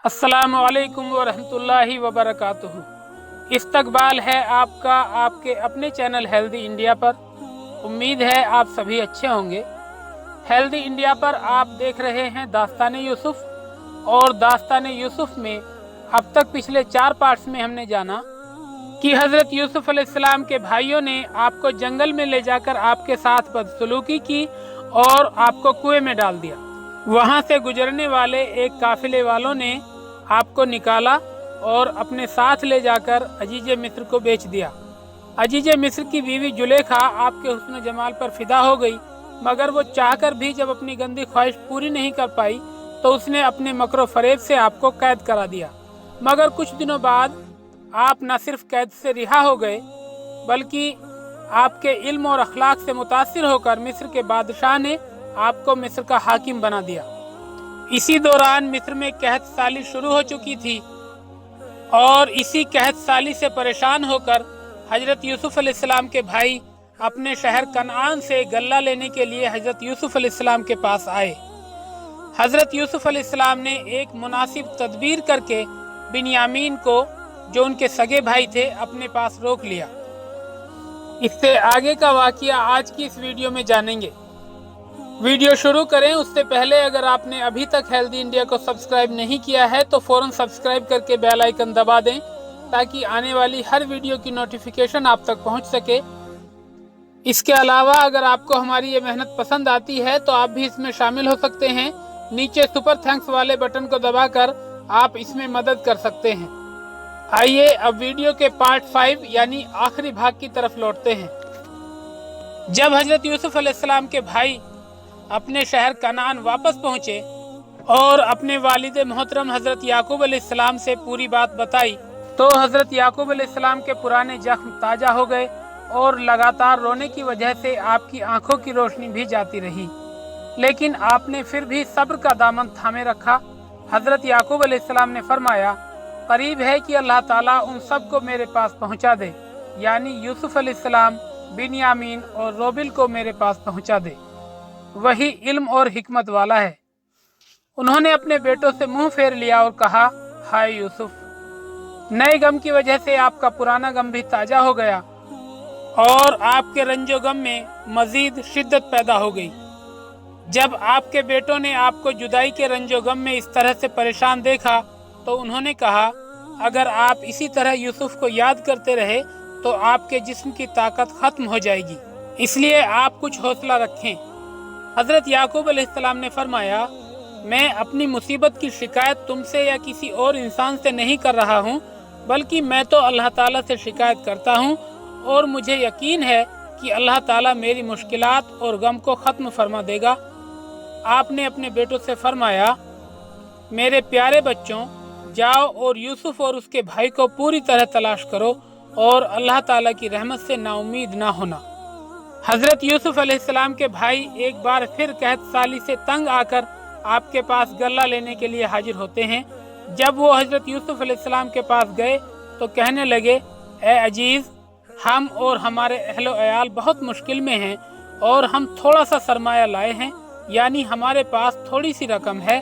अस्सलामु अलैकुम वरहमतुल्लाहि वबरकातुहू। इस्तकबाल है आपका आपके अपने चैनल हेल्दी इंडिया पर। उम्मीद है आप सभी अच्छे होंगे। हेल्दी इंडिया पर आप देख रहे हैं दास्तान यूसुफ, और दास्तान यूसुफ में अब तक पिछले 4 पार्ट्स में हमने जाना कि हज़रत यूसुफ अलैहिस्सलाम के भाइयों ने आपको जंगल में ले जाकर आपके साथ बदसलूकी की और आपको कुएं में डाल दिया। वहां से गुजरने वाले एक काफिले वालों ने आपको निकाला और अपने साथ ले जाकर अजीज मिस्र को बेच दिया। अजीज मिस्र की बीवी जुलेखा आपके हुस्न जमाल पर फिदा हो गई, मगर वो चाहकर भी जब अपनी गंदी ख्वाहिश पूरी नहीं कर पाई तो उसने अपने मकरो फरेब से आपको कैद करा दिया। मगर कुछ दिनों बाद आप न सिर्फ कैद से रिहा हो गए, बल्कि आपके इल्म और अखलाक से मुतासिर होकर मिस्र के बादशाह ने आपको मिस्र का हाकिम बना दिया। इसी दौरान मिस्र में कहत साली शुरू हो चुकी थी, और इसी कहत साली से परेशान होकर हजरत यूसुफ अलैहिस्सलाम के भाई अपने शहर कनान से गल्ला लेने के लिए हजरत यूसुफ अलैहिस्सलाम के पास आए। हजरत यूसुफ अलैहिस्सलाम ने एक मुनासिब तदबीर करके बिन्यामीन को, जो उनके सगे भाई थे, अपने पास रोक लिया। इससे आगे का वाकया आज की इस वीडियो में जानेंगे। वीडियो शुरू करें उससे पहले अगर आपने अभी तक हेल्दी इंडिया को सब्सक्राइब नहीं किया है तो फौरन सब्सक्राइब करके बेल आइकन दबा दें, ताकि आने वाली हर वीडियो की नोटिफिकेशन आप तक पहुंच सके। इसके अलावा अगर आपको हमारी ये मेहनत पसंद आती है तो आप भी इसमें शामिल हो सकते हैं। नीचे सुपर थैंक्स वाले बटन को दबाकर आप इसमें मदद कर सकते हैं। आइए अब वीडियो के पार्ट 5 यानी आखिरी भाग की तरफ लौटते हैं। जब हजरत यूसुफ अलैहिस्सलाम के भाई अपने शहर कनान वापस पहुंचे और अपने वालिद मोहतरम हजरत याकूब अलैहिस्सलाम से पूरी बात बताई, तो हजरत याकूब अलैहिस्सलाम के पुराने जख्म ताजा हो गए और लगातार रोने की वजह से आपकी आंखों की रोशनी भी जाती रही। लेकिन आपने फिर भी सब्र का दामन थामे रखा। हजरत याकूब अलैहिस्सलाम ने फरमाया, करीब है कि अल्लाह ताला उन सब को मेरे पास पहुंचा दे, यानी यूसुफ अलैहिस्सलाम, बिन्यामीन और रोबिल को मेरे पास पहुंचा दे। वही इल्म और हिकमत वाला है। उन्होंने अपने बेटों से मुंह फेर लिया और कहा, हाय यूसुफ, नए गम की वजह से आपका पुराना गम भी ताजा हो गया और आपके रंजो गम में मजीद शिद्दत पैदा हो गई। जब आपके बेटों ने आपको जुदाई के रंजो गम में इस तरह से परेशान देखा तो उन्होंने कहा, अगर आप इसी तरह यूसुफ को याद करते रहे तो आपके जिस्म की ताकत खत्म हो जाएगी, इसलिए आप कुछ हौसला रखें। हजरत याकूब अलैहिस्सलाम ने फरमाया, मैं अपनी मुसीबत की शिकायत तुमसे या किसी और इंसान से नहीं कर रहा हूँ, बल्कि मैं तो अल्लाह ताला से शिकायत करता हूँ, और मुझे यकीन है कि अल्लाह ताला मेरी मुश्किलात और गम को ख़त्म फरमा देगा। आपने अपने बेटों से फरमाया, मेरे प्यारे बच्चों, जाओ और यूसुफ और उसके भाई को पूरी तरह तलाश करो और अल्लाह ताला की रहमत से नाउमीद ना होना। हजरत यूसुफ अलैहिस्सलाम के भाई एक बार फिर कहत साली से तंग आकर आपके पास गल्ला लेने के लिए हाजिर होते हैं। जब वो हजरत यूसुफ अलैहिस्सलाम के पास गए तो कहने लगे, ए अजीज, हम और हमारे अहलो अयाल बहुत मुश्किल में हैं और हम थोड़ा सा सरमाया लाए हैं, यानी हमारे पास थोड़ी सी रकम है।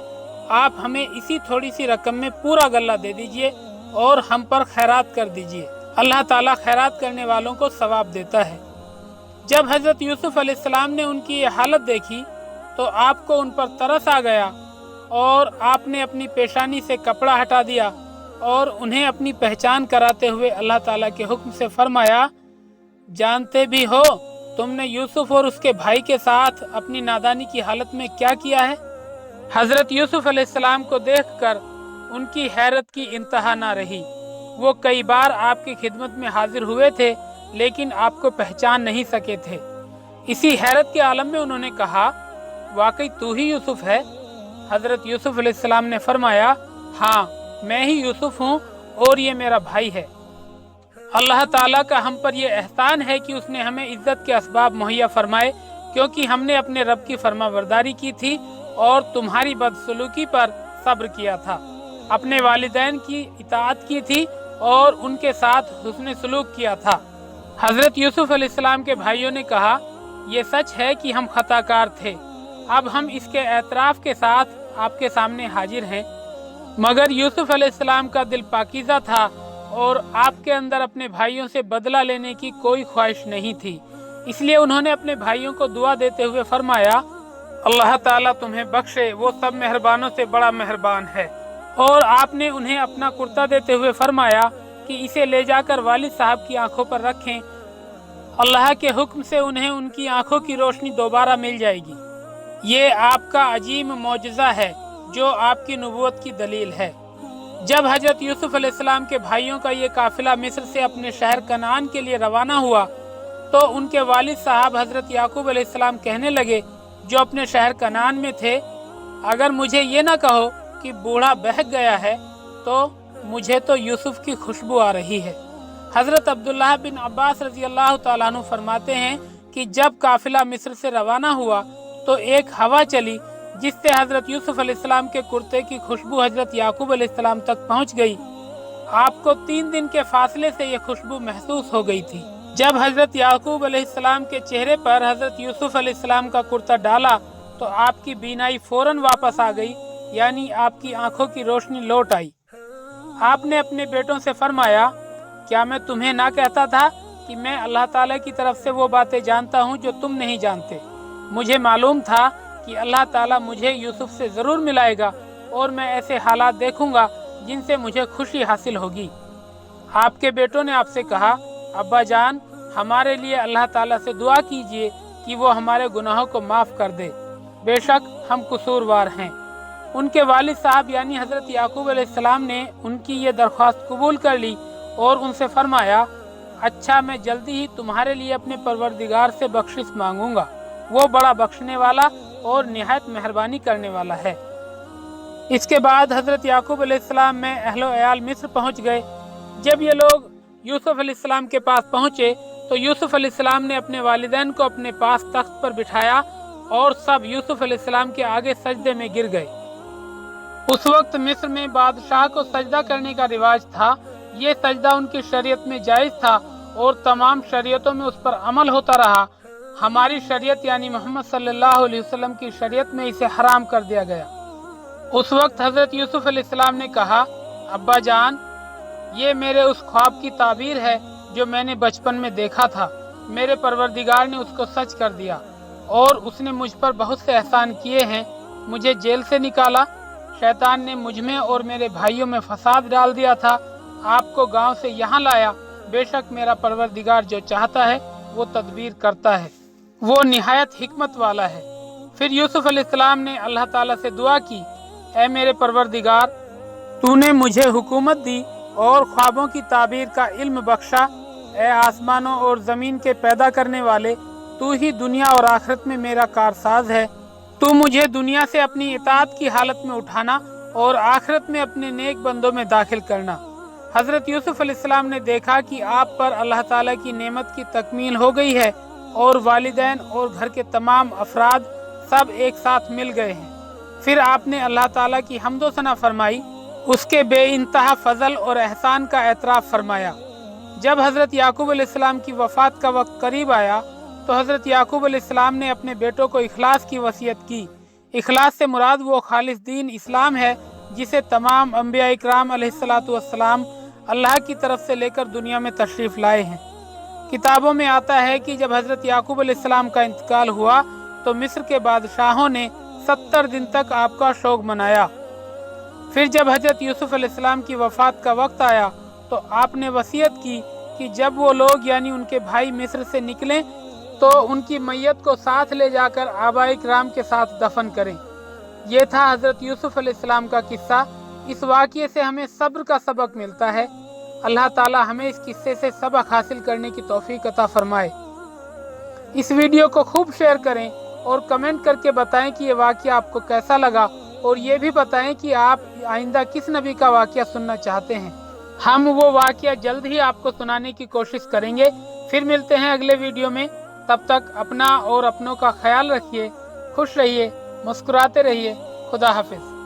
आप हमें इसी थोड़ी सी रकम में पूरा गल्ला दे दीजिए और हम पर खैरात कर दीजिए। अल्लाह ताला खैरात करने वालों को सवाब देता है। जब हजरत यूसुफ अलैहिस्सलाम ने उनकी ये हालत देखी तो आपको उन पर तरस आ गया और आपने अपनी पेशानी से कपड़ा हटा दिया और उन्हें अपनी पहचान कराते हुए अल्लाह ताला के हुक्म से फरमाया, जानते भी हो तुमने यूसुफ और उसके भाई के साथ अपनी नादानी की हालत में क्या किया है। हजरत यूसुफ अलैहिस्सलाम को देखकर उनकी हैरत की इंतहा ना रही। वो कई बार आपकी खिदमत में हाजिर हुए थे, लेकिन आपको पहचान नहीं सके थे। इसी हैरत के आलम में उन्होंने कहा, वाकई तू ही यूसुफ है। हजरत यूसुफ अलैहिस्सलाम ने फरमाया, हाँ, मैं ही यूसुफ हूँ और ये मेरा भाई है। अल्लाह ताला का हम पर यह एहसान है कि उसने हमें इज्जत के असबाब मुहैया फरमाए, क्योंकि हमने अपने रब की फरमाबरदारी की थी और तुम्हारी बदसलूकी पर सब्र किया था, अपने वालिदैन की इताअत की थी और उनके साथ हुस्न सलूक किया था। हजरत यूसुफ अलैहिस्सलाम के भाइयों ने कहा, ये सच है कि हम खताकार थे। अब हम इसके एतराफ़ के साथ आपके सामने हाजिर हैं। मगर यूसुफ अलैहिस्सलाम का दिल पाकीज़ा था और आपके अंदर अपने भाइयों से बदला लेने की कोई ख्वाहिश नहीं थी। इसलिए उन्होंने अपने भाइयों को दुआ देते हुए फरमाया, अल्लाह ताला तुम्हें बख्शे, वो सब मेहरबानों से बड़ा मेहरबान है। और आपने उन्हें अपना कुर्ता देते हुए फरमाया कि इसे ले जाकर वालिद साहब की आंखों पर रखें, अल्लाह के हुक्म से उन्हें उनकी आंखों की रोशनी दोबारा मिल जाएगी। ये आपका अजीम मौजज़ा है जो आपकी नबूवत की दलील है। जब हजरत यूसुफ अलैहिस्सलाम के भाइयों का ये काफिला मिस्र से अपने शहर कनान के लिए रवाना हुआ तो उनके वालिद साहब हजरत याकूब अलैहिस्सलाम कहने लगे, जो अपने शहर कनान में थे, अगर मुझे ये ना कहो कि बूढ़ा बहक गया है तो मुझे तो यूसुफ की खुशबू आ रही है। हजरत अब्दुल्लाह बिन अब्बास रजी अल्लाह तआला अन्हु फरमाते हैं कि जब काफिला मिस्र से रवाना हुआ तो एक हवा चली जिससे हजरत यूसुफ अलैहिस्सलाम के कुर्ते की खुशबू हजरत याकूब अलैहिस्सलाम तक पहुंच गई। आपको 3 दिन के फासले से यह खुशबू महसूस हो गई थी। जब हजरत याकूब अलैहिस्सलाम के चेहरे पर हजरत यूसुफ अलैहिस्सलाम का कुर्ता डाला तो आपकी बीनाई फौरन वापस आ गई, यानी आपकी आंखों की रोशनी लौट आई। आपने अपने बेटों से फरमाया, क्या मैं तुम्हें ना कहता था कि मैं अल्लाह ताला की तरफ से वो बातें जानता हूँ जो तुम नहीं जानते। मुझे मालूम था कि अल्लाह ताला मुझे यूसुफ से ज़रूर मिलाएगा और मैं ऐसे हालात देखूंगा जिनसे मुझे खुशी हासिल होगी। आपके बेटों ने आपसे कहा, अब्बा जान, हमारे लिए अल्लाह ताला से दुआ कीजिए कि वो हमारे गुनाहों को माफ़ कर दे, बेशक हम कसूरवार हैं। उनके वालिद साहब यानी हज़रत याकूब अलैहिस्सलाम ने उनकी ये दरख्वास्त कबूल कर ली और उनसे फरमाया, अच्छा, मैं जल्दी ही तुम्हारे लिए अपने परवरदिगार से बख्शिश मांगूंगा, वो बड़ा बख्शने वाला और निहायत मेहरबानी करने वाला है। इसके बाद हज़रत याकूब अलैहिस्सलाम में अहलो अयाल मिस्र पहुँच गए। जब ये लोग यूसुफ अलैहिस्सलाम के पास पहुँचे तो यूसुफ अलैहिस्सलाम ने अपने वालिदैन को अपने पास तख्त पर बिठाया और सब यूसुफ अलैहिस्सलाम के आगे सजदे में गिर गए। उस वक्त मिस्र में बादशाह को सजदा करने का रिवाज था। ये सजदा उनकी शरीयत में जायज़ था और तमाम शरीयतों में उस पर अमल होता रहा। हमारी शरीयत यानी मोहम्मद सल्लल्लाहु अलैहि वसल्लम की शरीयत में इसे हराम कर दिया गया। उस वक्त हज़रत यूसुफ अलैहिस्सलाम ने कहा, अब्बा जान, ये मेरे उस ख्वाब की ताबीर है जो मैंने बचपन में देखा था। मेरे परवरदिगार ने उसको सच कर दिया और उसने मुझ पर बहुत से एहसान किए हैं। मुझे जेल से निकाला, शैतान ने मुझ में और मेरे भाइयों में फसाद डाल दिया था, आपको गांव से यहाँ लाया। बेशक मेरा परवरदिगार जो चाहता है वो तदबीर करता है, वो निहायत हिकमत वाला है। फिर यूसुफ अलैहिस्सलाम ने अल्लाह ताला से दुआ की, ऐ मेरे परवरदिगार, तूने मुझे हुकूमत दी और ख्वाबों की ताबीर का इल्म बख्शा। ऐ आसमानों और ज़मीन के पैदा करने वाले, तू ही दुनिया और आखिरत में मेरा कारसाज है। तू मुझे दुनिया से अपनी इताअत की हालत में उठाना और आखिरत में अपने नेक बंदों में दाखिल करना। हज़रत यूसुफ अलैहिस्सलाम ने देखा कि आप पर अल्लाह ताला की नेमत की तकमील हो गई है और वालिदैन और घर के तमाम अफराद सब एक साथ मिल गए हैं। फिर आपने अल्लाह ताला की हम्दो सना फरमाई, उसके बेइंतहा फजल और एहसान का एतराफ़ फरमाया। जब हज़रत याकूब अलैहिस्सलाम की वफ़ात का वक्त करीब आया तो हज़रत याकूब अलैहिस्सलाम ने अपने बेटों को इखलास की वसीयत की। इखलास से मुराद वो खालिस दीन इस्लाम है जिसे तमाम अंबिया इकराम अलैहिस्सलातु वस्सलाम अल्लाह की तरफ से लेकर दुनिया में तशरीफ़ लाए हैं। किताबों में आता है कि जब हज़रत याकूब अलैहिस्सलाम का इंतकाल हुआ तो मिस्र के बादशाहों ने 70 दिन तक आपका शोक मनाया। फिर जब हज़रत यूसुफ अलैहिस्सलाम की वफ़ात का वक्त आया तो आपने वसीयत की कि जब वो लोग यानी उनके भाई मिस्र से निकलें तो उनकी मैयत को साथ ले जाकर आबाए किराम के साथ दफन करें। ये था हज़रत यूसुफ अलैहिस्सलाम का किस्सा। इस वाक़ये से हमें सब्र का सबक मिलता है। अल्लाह ताला हमें इस किस्से से सबक हासिल करने की तौफीक अता फरमाए। इस वीडियो को खूब शेयर करें और कमेंट करके बताएं कि ये वाक़या आपको कैसा लगा और ये भी बताएं कि आप आइंदा किस नबी का वाक़या सुनना चाहते हैं। हम वो वाक़या जल्द ही आपको सुनाने की कोशिश करेंगे। फिर मिलते हैं अगले वीडियो में। तब तक अपना और अपनों का ख्याल रखिए, खुश रहिए, मुस्कुराते रहिए। खुदा हाफिज़।